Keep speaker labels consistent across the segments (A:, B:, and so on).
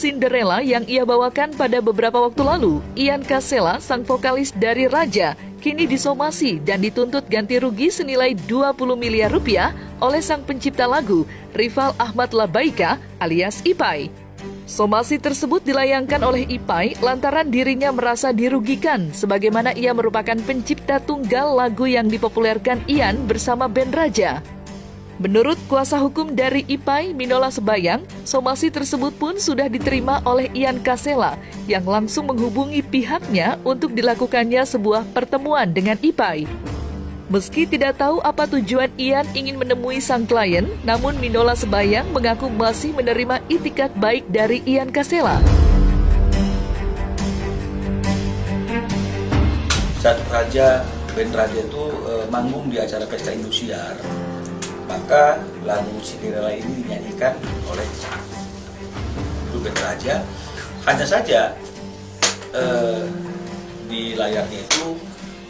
A: Cinderella yang ia bawakan pada beberapa waktu lalu, Ian Kasela, sang vokalis dari Raja, kini disomasi dan dituntut ganti rugi senilai 20 miliar rupiah oleh sang pencipta lagu, Rival Ahmad Labaika alias Ipai. Somasi tersebut dilayangkan oleh Ipai lantaran dirinya merasa dirugikan sebagaimana ia merupakan pencipta tunggal lagu yang dipopulerkan Ian bersama band Raja. Menurut kuasa hukum dari Ipai, Minola Sebayang, somasi tersebut pun sudah diterima oleh Ian Kasela yang langsung menghubungi pihaknya untuk dilakukannya sebuah pertemuan dengan Ipai. Meski tidak tahu apa tujuan Ian ingin menemui sang klien, namun Minola Sebayang mengaku masih menerima itikat baik dari Ian Kasela.
B: Saat band Raja itu manggung di acara Pesta Indosiar, maka lagu Cinderella ini dinyanyikan oleh band Raja. Hanya saja di layarnya itu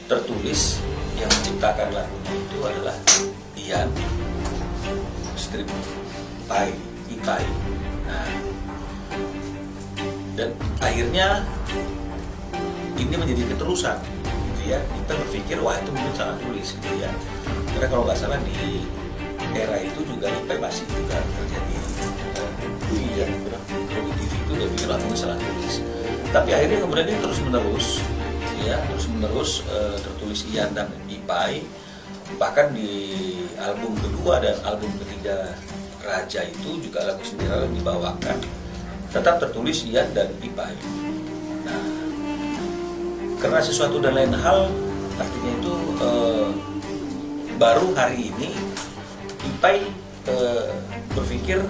B: tertulis yang menciptakan lagunya itu adalah Ian strip Ipai. Nah, dan akhirnya ini menjadi keterusan, gitu ya. Kita berpikir wah itu mungkin salah tulis, gitu ya. Karena kalau nggak salah di era itu juga Ipai masih juga terjadi produktif itu dan bikin lagunya salah tulis. Tapi akhirnya kemudian ini terus menerus tertulis Ian dan Ipai. Bahkan di album kedua dan album ketiga Raja itu juga lagu Cinderella dibawakan tetap tertulis Ian dan Ipai. Nah, karena sesuatu dan lain hal, artinya itu baru hari ini Ipai berpikir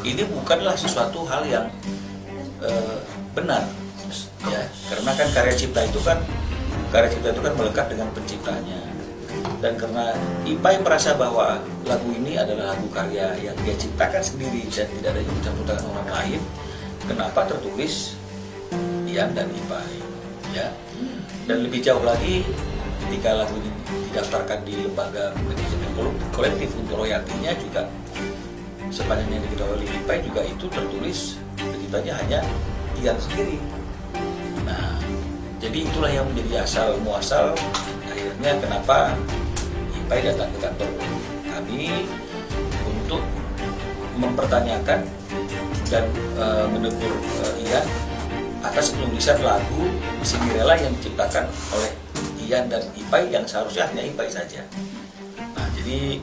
B: ini bukanlah sesuatu hal yang benar, ya, karena kan karya cipta itu kan melekat dengan penciptanya, dan karena Ipai merasa bahwa lagu ini adalah lagu karya yang dia ciptakan sendiri dan tidak ada yang dicampur tangan orang lain, kenapa tertulis Ian dan Ipai, ya. Dan lebih jauh lagi, ketika lagu ini didaftarkan di lembaga manajemen kolektif untuk royaltinya juga sepanjang yang diketahui oleh Ipai juga itu tertulis beritanya hanya Ian sendiri. Nah, jadi itulah yang menjadi asal muasal akhirnya kenapa Ipai datang ke kantor kami untuk mempertanyakan dan menegur Ian atas penulisan lagu Cinderella yang diciptakan oleh Ian dan Ipai yang seharusnya hanya Ipai saja. Nah, jadi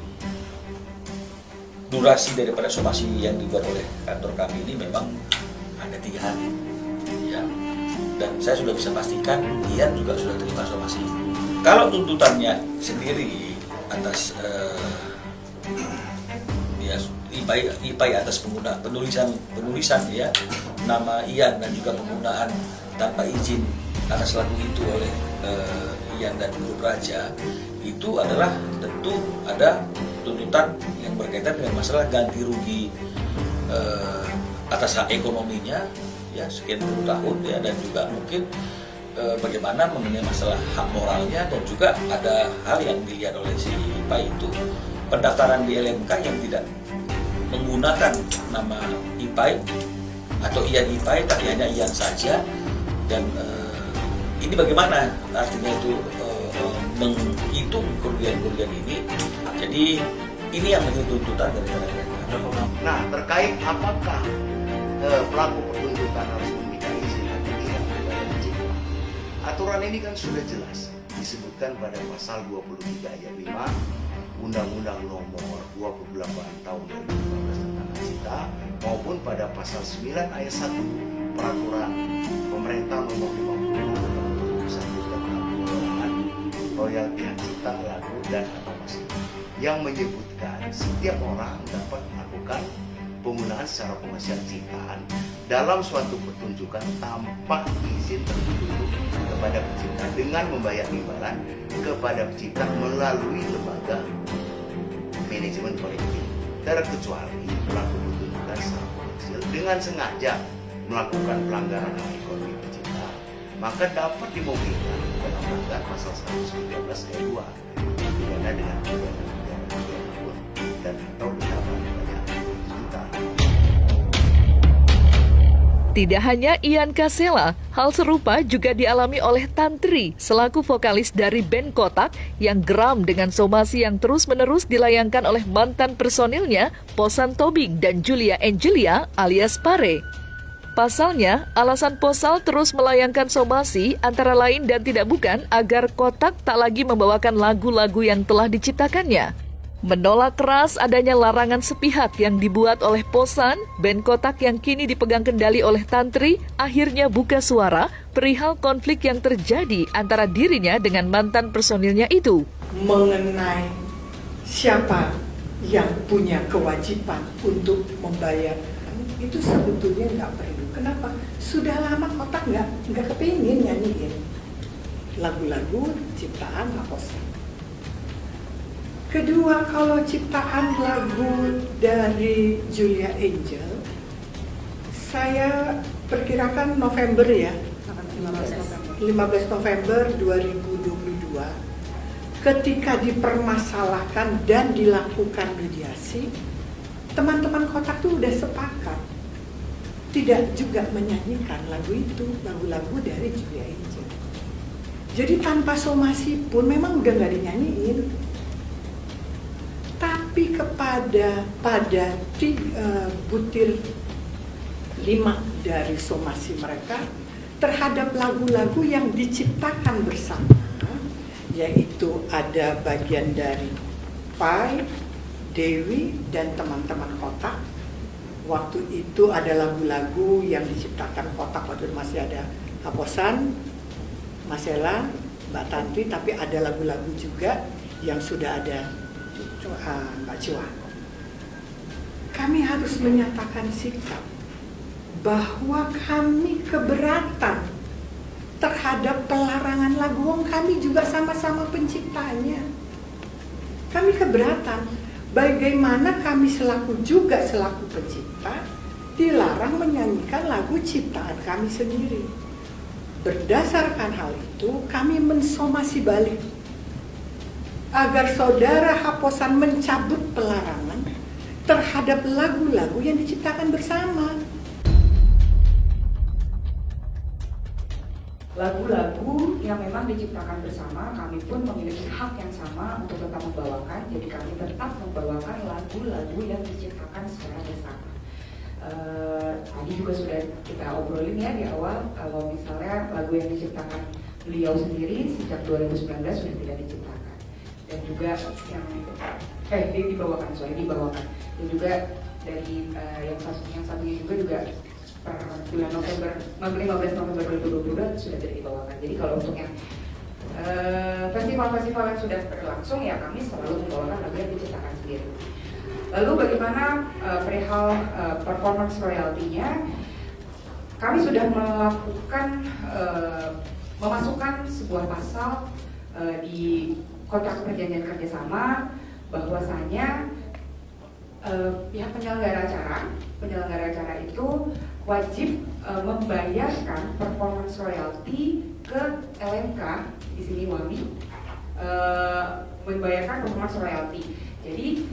B: durasi daripada somasi yang dibuat oleh kantor kami ini memang ada 3 hari, ya. Dan saya sudah bisa pastikan Ian juga sudah terima somasi. Kalau tuntutannya sendiri atas Ipai atas penulisan ya nama Ian dan juga penggunaan tanpa izin atas lagu itu oleh Ian dan grup Raja, itu adalah tentu ada tuntutan yang berkaitan dengan masalah ganti rugi atas hak ekonominya ya sekian puluh tahun ya, dan juga mungkin bagaimana mengenai masalah hak moralnya, dan juga ada hal yang dilihat oleh si Ipai itu pendaftaran di LMK yang tidak menggunakan nama Ipai atau Ian Ipai, tapi hanya Ian saja. Dan ini bagaimana artinya itu menghitung kerugian-kerugian ini. Jadi ini yang menjadi tuntutan dari mereka.
C: Nah, terkait apakah pelaku pertunjukan harus meminta izin atau tidak kepada pencipta, aturan ini kan sudah jelas disebutkan pada pasal 23 ayat 5 Undang-Undang Nomor 28 Tahun 2015 tentang Hak Cipta, maupun pada pasal 9 ayat 1 Peraturan Pemerintah Nomor 50 Tahun 2021 tentang pengelolaan royalti hak cipta lagu dan atau musik, yang menyebutkan setiap orang dapat melakukan penggunaan secara komersial ciptaan dalam suatu pertunjukan tanpa izin terlebih dahulu kepada pencipta dengan membayar imbalan kepada pencipta melalui lembaga manajemen kolektif, terkecuali pelaku pertunjukan secara komersial dengan sengaja melakukan pelanggaran hak ekonomi pencipta, maka dapat dimungkinkan dalam melanggar pasal 113 ayat 2 pidana dengan pidana tahun dan atau denda paling banyak 1 juta.
A: Tidak hanya Ian Kasela, hal serupa juga dialami oleh Tantri selaku vokalis dari band Kotak yang geram dengan somasi yang terus-menerus dilayangkan oleh mantan personilnya, Posan Tobing dan Julia Angelia alias Pare. Pasalnya, alasan Posal terus melayangkan somasi antara lain dan tidak bukan agar Kotak tak lagi membawakan lagu-lagu yang telah diciptakannya. Menolak keras adanya larangan sepihak yang dibuat oleh Posan, band Kotak yang kini dipegang kendali oleh Tantri akhirnya buka suara perihal konflik yang terjadi antara dirinya dengan mantan personilnya itu.
D: Mengenai siapa yang punya kewajiban untuk membayar, itu sebetulnya nggak perlu. Kenapa? Sudah lama Kotak nggak kepingin nyanyiin lagu-lagu ciptaan Posan. Kedua, kalau ciptaan lagu dari Julia Angel, saya perkirakan November ya, 15 November 2022, ketika dipermasalahkan dan dilakukan mediasi, teman-teman Kotak tuh udah sepakat tidak juga menyanyikan lagu itu, lagu-lagu dari Julia Angel. Jadi tanpa somasi pun memang udah nggak dinyanyiin. Tapi pada butir 5 dari somasi mereka terhadap lagu-lagu yang diciptakan bersama, yaitu ada bagian dari Pai, Dewi, dan teman-teman Kotak. Waktu itu ada lagu-lagu yang diciptakan Kotak, waktu itu masih ada Posan, Masela, Mbak Tantri, tapi ada lagu-lagu juga yang sudah ada Mbak Chua. Kami harus menyatakan sikap bahwa kami keberatan terhadap pelarangan lagu. Wong kami juga sama-sama penciptanya. Kami keberatan. Bagaimana kami selaku pencipta dilarang menyanyikan lagu ciptaan kami sendiri. Berdasarkan hal itu, kami mensomasi balik agar saudara Posan mencabut pelarangan terhadap lagu-lagu yang diciptakan bersama.
E: Lagu-lagu yang memang diciptakan bersama, kami pun memiliki hak yang sama untuk tetap membawakan. Jadi kami tetap membawakan lagu-lagu yang diciptakan secara bersama. Tadi juga sudah kita obrolin ya di awal, kalau misalnya lagu yang diciptakan beliau sendiri sejak 2019 sudah tidak diciptakan. Dan juga yang dibawakan. Dan juga dari yang satunya juga per bulan November, 15 November 2022 sudah tidak dibawakan. Jadi kalau untuk yang festival-festival yang sudah berlangsung ya kami selalu membawakan lagu yang diciptakan sendiri. Lalu bagaimana perihal performance royalty-nya? Kami sudah melakukan memasukkan sebuah pasal di kontrak perjanjian kerjasama bahwasanya pihak penyelenggara acara itu wajib membayarkan performance royalty ke LMK di sini WAMI, membayarkan performance royalty. Jadi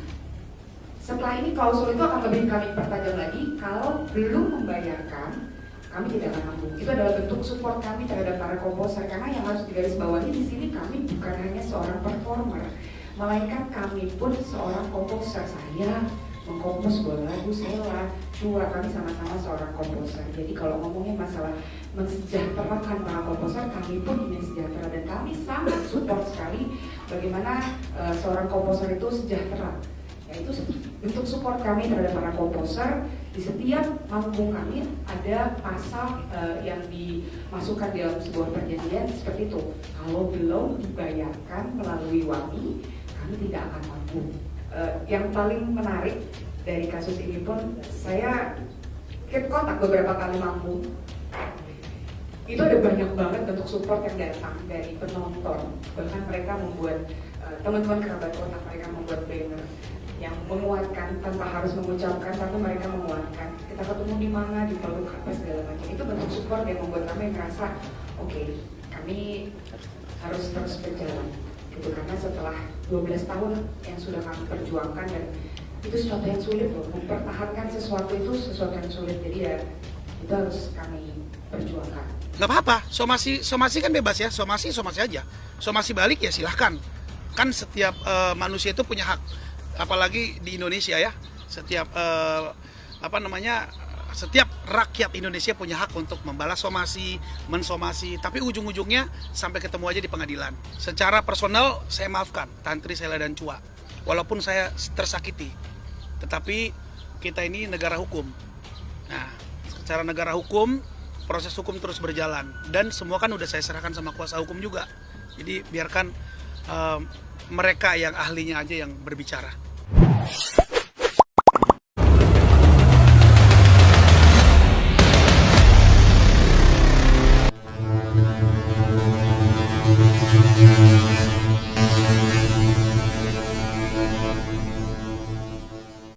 E: setelah ini klausul itu akan lebih kami pertajam lagi. Kalau belum membayarkan, kami tidak akan mampu. Itu adalah bentuk support kami terhadap para komposer, karena yang harus digarisbawahi di sini kami bukan hanya seorang performer, melainkan kami pun seorang komposer. Saya mengkompos sebuah lagu, Sela, Chua, kami sama-sama seorang komposer. Jadi kalau ngomongin masalah mensejahterakan para komposer, kami pun ingin sejahtera dan kami sangat support sekali bagaimana seorang komposer itu sejahtera. Yaitu bentuk support kami terhadap para komposer. Di setiap manggung kami ada pasal yang dimasukkan dalam sebuah perjanjian seperti itu. Kalau belum dibayarkan melalui WAMI, kami tidak akan mampu. Yang paling menarik dari kasus ini pun, saya kontak beberapa kali manggung. Itu ada banyak banget bentuk support yang datang dari penonton. Bahkan mereka membuat, teman-teman kerabat kontak mereka membuat banner yang menguatkan tanpa harus mengucapkan, tapi mereka menguatkan. Kita ketemu di mana, di peluk apa segala macam. Itu bentuk support yang membuat kami merasa oke, kami harus terus berjalan. Gitu, karena setelah 12 tahun yang sudah kami perjuangkan, dan itu sesuatu yang sulit loh, mempertahankan sesuatu itu sesuatu yang sulit. Jadi ya Itu harus kami perjuangkan.
F: Nggak apa-apa, somasi kan bebas ya, somasi aja. Somasi balik ya silahkan. Kan setiap manusia itu punya hak, apalagi di Indonesia ya. Setiap setiap rakyat Indonesia punya hak untuk membalas somasi, mensomasi, tapi ujung-ujungnya sampai ketemu aja di pengadilan. Secara personal saya maafkan Tantri, Sela dan Chua, walaupun saya tersakiti, tetapi kita ini negara hukum. Nah, secara negara hukum, proses hukum terus berjalan, dan semua kan udah saya serahkan sama kuasa hukum juga. Jadi biarkan mereka yang ahlinya aja yang berbicara.